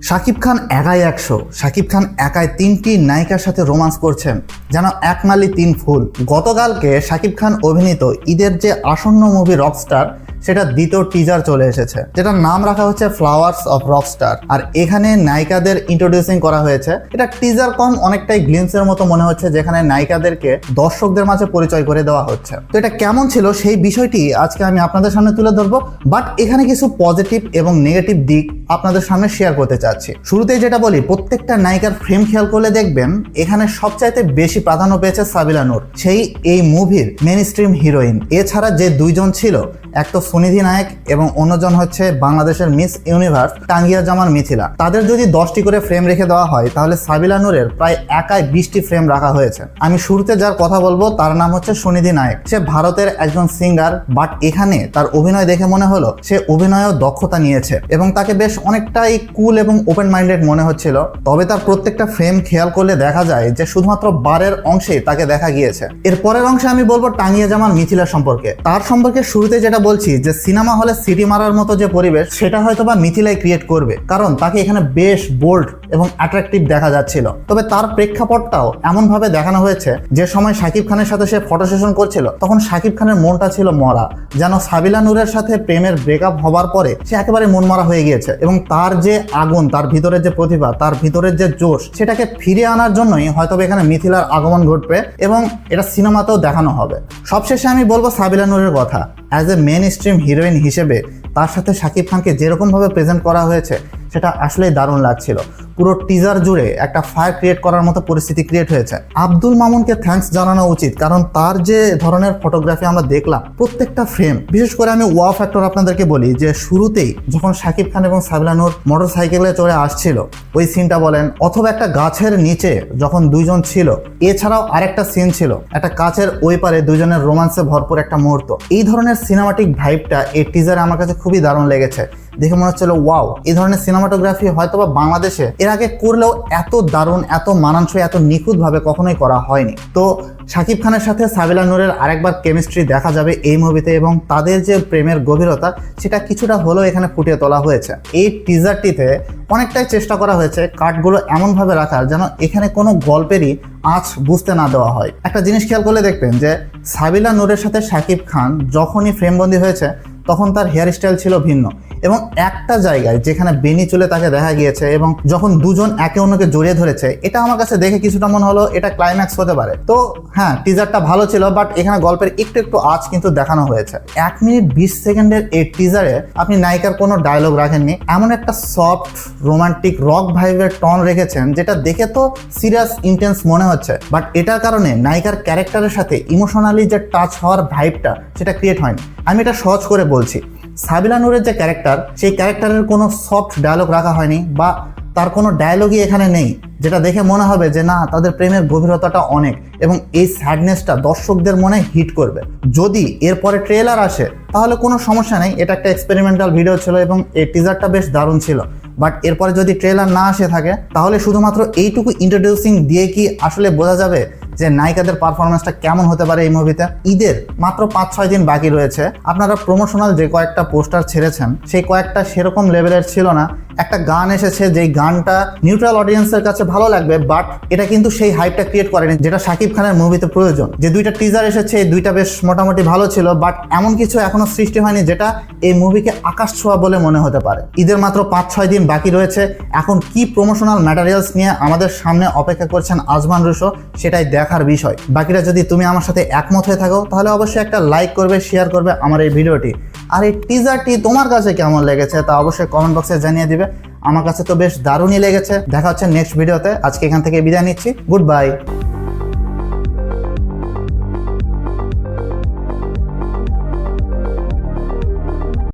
শাকিব খান একাই 100। শাকিব খান একাই 3টি নায়িকার সাথে রোমান্স করছেন, যেন এক মালি 3 ফুল। গতকালকে শাকিব খান অভিনীত ঈদের যে আসন্ন মুভি রকস্টার, সেটা দ্বিতীয় টিজার চলে এসেছে, যেটার নাম রাখা হচ্ছে ফ্লাওয়ার্স অফ রকস্টার। আর এখানে নায়িকাদের ইন্ট্রোডিউসিং করা হয়েছে। এটা টিজার কম, অনেকটাই গ্লিমসের মতো মনে হচ্ছে, যেখানে নায়িকাদেরকে দর্শকদের মাঝে পরিচয় করে দেওয়া হচ্ছে। তো এটা কেমন ছিল সেই বিষয়টি আজকে আমি আপনাদের সামনে তুলে ধরবো, বাট এখানে কিছু পজিটিভ এবং নেগেটিভ দিক আপনাদের সামনে শেয়ার করতে চাচ্ছি। শুরুতেই যেটা বলি, প্রত্যেকটা নায়িকার ফ্রেম খেয়াল করলে দেখবেন এখানে সবচাইতে বেশি প্রাধান্য পেয়েছে সাবিলা নূর, সেই এই মুভির মেইন স্ট্রিম হিরোইন। এছাড়া যে দুইজন ছিল, এক তো সুনিধি নায়ক এবং অন্যজন হচ্ছে বাংলাদেশের মিস ইউনিভার্স টাঙ্গিয়া জামান মিথিলা। তাদের যদি 10টি করে ফ্রেম রেখে দেওয়া হয়, তাহলে সাবিলা নূরের প্রায় একাই 20টি ফ্রেম রাখা হয়েছে। আমি শুরুতে যার কথা বলবো তার নাম হচ্ছে সুনিধি নায়ক। সে ভারতের একজন সিঙ্গার, বাট এখানে তার অভিনয় দেখে মনে হলো সে অভিনয়েও দক্ষতা নিয়েছে এবং তাকে বেশ অনেকটাই কুল এবং ওপেন মাইন্ডেড মনে হচ্ছিল। তবে তার প্রত্যেকটা ফ্রেম খেয়াল করলে দেখা যায় যে শুধুমাত্র বারের অংশেই তাকে দেখা গিয়েছে। এর পরের অংশে আমি বলবো টাঙ্গিয়া জামান মিথিলা সম্পর্কে। তার সম্পর্কে শুরুতে যেটা বলছি, যে সিনেমা হলে সিটি মারার মতো যে পরিবেশ, সেটা হয়তো বা মিথিলাই ক্রিয়েট করবে, কারণ তাকে এখানে বেশ বোল্ড এবং অ্যাট্রাকটিভ দেখা যাচ্ছিল। তবে তার প্রেক্ষাপটটাও এমন ভাবে দেখানো হয়েছে, যে সময় শাকিব খানের সাথে সে ফটো সেশন করছিল, তখন শাকিব খানের মনটা ছিল মরা, যেন সাবিলা নূরের সাথে প্রেমের ব্রেকআপ হবার পরে সে একেবারে মন মরা হয়ে গিয়েছে এবং তার যে আগুন, তার ভিতরের যে প্রতিভা, তার ভিতরের যে জোশ, সেটাকে ফিরিয়ে আনার জন্যই হয়তো এখানে মিথিলার আগমন ঘটবে এবং এটা সিনেমাতেও দেখানো হবে। সবশেষে আমি বলবো সাবিলা নূরের কথা। As a main stream heroine হিসেবে তার সাথে শাকিব খানকে যেরকমভাবে প্রেজেন্ট করা হয়েছে, সেটা আসলেই দারুণ লাগছিল। পুরো টিজার জুড়ে একটা ফায়ার ক্রিয়েট করার মতো পরিস্থিতি ক্রিয়েট হয়েছে। আব্দুল মামুনকে থ্যাঙ্কস জানানো উচিত, কারণ তার যে ধরনের ফটোগ্রাফি আমরা দেখলাম, প্রত্যেকটা ফ্রেম, বিশেষ করে আমি ওয়াও ফ্যাক্টর আপনাদেরকে বলি, যে শুরুতেই যখন শাকিব খান এবং সাবিলা নূর মোটর সাইকেলে চড়ে আসছিল, ওই সিনটা বলেন, অথবা একটা গাছের নিচে যখন দুইজন ছিল, এছাড়াও আরেকটা সিন ছিল একটা কাছের ওই পারে দুইজনের রোমান্সে ভরপুর একটা মুহূর্ত। এই ধরনের সিনেমাটিক ভাইবটা এই টিজারে আমার কাছে খুবই দারুণ লেগেছে। দেখে মনে হচ্ছিল ওয়াও, এই ধরনের সিনেমাটোগ্রাফি হয়তোবা বাংলাদেশে এর আগে করলেও এত দারুণ, এত মানানসই, এত নিখুঁতভাবে কখনোই করা হয়নি। তো শাকিব খানের সাথে সাবিলা নূরের আরেকবার কেমিস্ট্রি দেখা যাবে এই মুভিতে এবং তাদের যে প্রেমের গভীরতা, সেটা কিছুটা হলেও এখানে ফুটিয়ে তোলা হয়েছে। এই টিজারটিতে অনেকটাই চেষ্টা করা হয়েছে কাটগুলো এমনভাবে রাখার যেন এখানে কোনো গল্পেরই আঁচ বুঝতে না দেওয়া হয়। একটা জিনিস খেয়াল করলে দেখবেন যে সাবিলা নূরের সাথে শাকিব খান যখনই ফ্রেমবন্দি হয়েছে, তখন তার হেয়ার স্টাইল ছিল ভিন্ন এবং একটা জায়গায় যেখানে বেনি চুলে তাকে দেখা গিয়েছে এবং যখন দুজন একে অন্যকে জড়িয়ে ধরেছে, এটা আমার কাছে দেখে কিছুটা মনে হলো এটা ক্লাইম্যাক্স হতে পারে। তো হ্যাঁ, টিজারটা ভালো ছিল, বাট এখানে গল্পের একটু আঁচ কিন্তু দেখানো হয়েছে। 1 মিনিট 20 সেকেন্ডের এই টিজারে আপনি নায়িকার কোনো ডায়লগ রাখেননি, এমন একটা সফট রোমান্টিক রক ভাইবের টন রেখেছেন, যেটা দেখে তো সিরিয়াস ইন্টেন্স মনে হচ্ছে, বাট এটার কারণে নায়িকার ক্যারেক্টারের সাথে ইমোশনালি যে টাচ হওয়ার ভাইবটা, সেটা ক্রিয়েট হয়নি। আমি এটা সহজ করে বলছি, সাবিলা নূরের যে ক্যারেক্টার, সেই ক্যারেক্টারের কোনো সফট ডায়লগ রাখা হয়নি, বা তার কোনো ডায়লগই এখানে নেই, যেটা দেখে মনে হবে যে না, তাদের প্রেমের গভীরতাটা অনেক এবং এই স্যাডনেসটা দর্শকদের মনে হিট করবে। যদি এরপরে ট্রেলার আসে তাহলে কোনো সমস্যা নেই, এটা একটা এক্সপেরিমেন্টাল ভিডিও ছিল এবং এই টিজারটা বেশ দারুণ ছিল। বাট এরপরে যদি ট্রেলার না আসে থাকে, তাহলে শুধুমাত্র এইটুকু ইন্ট্রোডিউসিং দিয়ে কি আসলে বোঝা যাবে যে নায়িকাদের পারফরমেন্সটা কেমন হতে পারে এই মুভিতে? ঈদের মাত্র 5-6 দিন বাকি রয়েছে। আপনারা প্রমোশনাল যে কয়েকটা পোস্টার ছেড়েছেন, সেই কয়েকটা সেরকম লেভেলের ছিল না। একটা গান এসেছে, যেই গানটা নিউট্রাল অডিয়েন্সের কাছে ভালো লাগবে, বাট এটা কিন্তু সেই হাইপটা ক্রিয়েট করেনি যেটা শাকিব খানের মুভিতে প্রয়োজন। যে 2টা টিজার এসেছে, এই 2টা বেশ মোটামুটি ভালো ছিল, বাট এমন কিছু এখনো সৃষ্টি হয়নি যেটা এই মুভিকে আকাশ ছোঁয়া বলে মনে হতে পারে। ঈদের মাত্র 5-6 দিন বাকি রয়েছে। এখন কি প্রমোশনাল ম্যাটেরিয়ালস নিয়ে আমাদের সামনে অপেক্ষা করছেন আজমান রুশো, সেটাই দেখার বিষয়। বাকিটা যদি তুমি আমার সাথে একমত হয়ে থাকো, তাহলে অবশ্যই একটা লাইক করবে, শেয়ার করবে আমার এই ভিডিওটি। আর এই টিজারটি তোমার কাছে কেমন লেগেছে তা অবশ্যই কমেন্ট বক্সে জানিয়ে দিবে। আমার কাছে তো বেশ দারুণই লেগেছে। দেখা হচ্ছে নেক্সট ভিডিওতে। আজকে এখান থেকে বিদায় নিচ্ছি। Good bye.